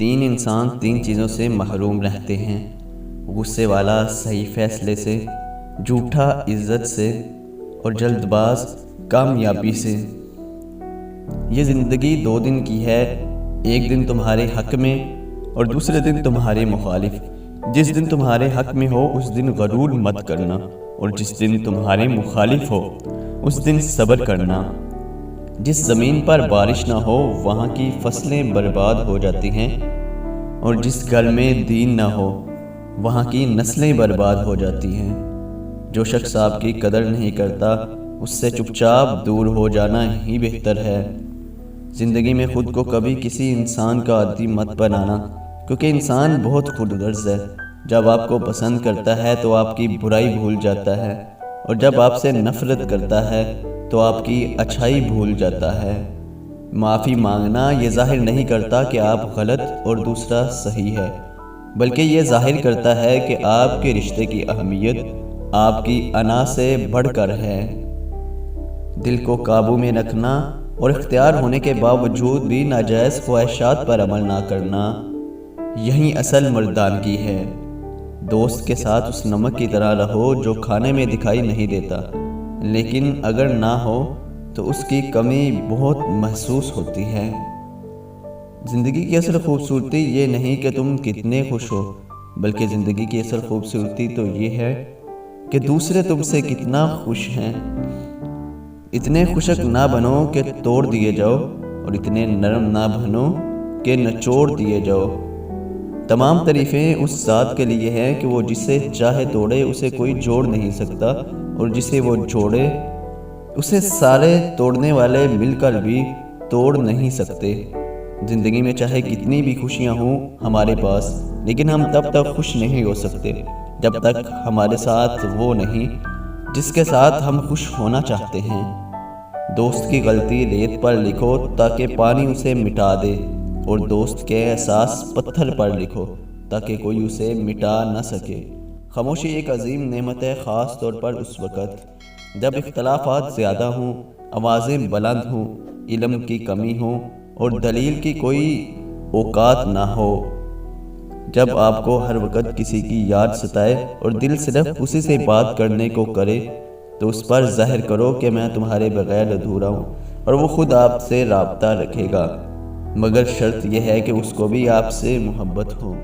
تین انسان تین چیزوں سے محروم رہتے ہیں: غصے والا صحیح فیصلے سے، جھوٹا عزت سے، اور جلد باز کامیابی سے۔ یہ زندگی 2 دن کی ہے، ایک دن تمہارے حق میں اور دوسرے دن تمہارے مخالف۔ جس دن تمہارے حق میں ہو اس دن غرور مت کرنا، اور جس دن تمہارے مخالف ہو اس دن صبر کرنا۔ جس زمین پر بارش نہ ہو وہاں کی فصلیں برباد ہو جاتی ہیں، اور جس گھر میں دین نہ ہو وہاں کی نسلیں برباد ہو جاتی ہیں۔ جو شخص آپ کی قدر نہیں کرتا اس سے چپ چاپ دور ہو جانا ہی بہتر ہے۔ زندگی میں خود کو کبھی کسی انسان کا عادی مت بنانا، کیونکہ انسان بہت خود غرض ہے۔ جب آپ کو پسند کرتا ہے تو آپ کی برائی بھول جاتا ہے، اور جب آپ سے نفرت کرتا ہے تو آپ کی اچھائی بھول جاتا ہے۔ معافی مانگنا یہ ظاہر نہیں کرتا کہ آپ غلط اور دوسرا صحیح ہے، بلکہ یہ ظاہر کرتا ہے کہ آپ کے رشتے کی اہمیت آپ کی انا سے بڑھ کر ہے۔ دل کو قابو میں رکھنا اور اختیار ہونے کے باوجود بھی ناجائز خواہشات پر عمل نہ کرنا، یہی اصل مردانگی ہے۔ دوست کے ساتھ اس نمک کی طرح رہو جو کھانے میں دکھائی نہیں دیتا، لیکن اگر نہ ہو تو اس کی کمی بہت محسوس ہوتی ہے۔ زندگی کی اصل خوبصورتی یہ نہیں کہ تم کتنے خوش ہو، بلکہ زندگی کی اصل خوبصورتی تو یہ ہے کہ دوسرے تم سے کتنا خوش ہیں۔ اتنے خشک نہ بنو کہ توڑ دیے جاؤ، اور اتنے نرم نہ بنو کہ نچوڑ دیے جاؤ۔ تمام تعریفیں اس ذات کے لیے ہیں کہ وہ جسے چاہے توڑے اسے کوئی جوڑ نہیں سکتا، اور جسے وہ جوڑے اسے سارے توڑنے والے مل کر بھی توڑ نہیں سکتے۔ زندگی میں چاہے کتنی بھی خوشیاں ہوں ہمارے پاس، لیکن ہم تب تک خوش نہیں ہو سکتے جب تک ہمارے ساتھ وہ نہیں جس کے ساتھ ہم خوش ہونا چاہتے ہیں۔ دوست کی غلطی ریت پر لکھو تاکہ پانی اسے مٹا دے، اور دوست کے احساس پتھر پر لکھو تاکہ کوئی اسے مٹا نہ سکے۔ خاموشی ایک عظیم نعمت ہے، خاص طور پر اس وقت جب اختلافات زیادہ ہوں، آوازیں بلند ہوں، علم کی کمی ہو اور دلیل کی کوئی اوقات نہ ہو۔ جب آپ کو ہر وقت کسی کی یاد ستائے اور دل صرف اسی سے بات کرنے کو کرے، تو اس پر ظاہر کرو کہ میں تمہارے بغیر ادھورا ہوں، اور وہ خود آپ سے رابطہ رکھے گا، مگر شرط یہ ہے کہ اس کو بھی آپ سے محبت ہو۔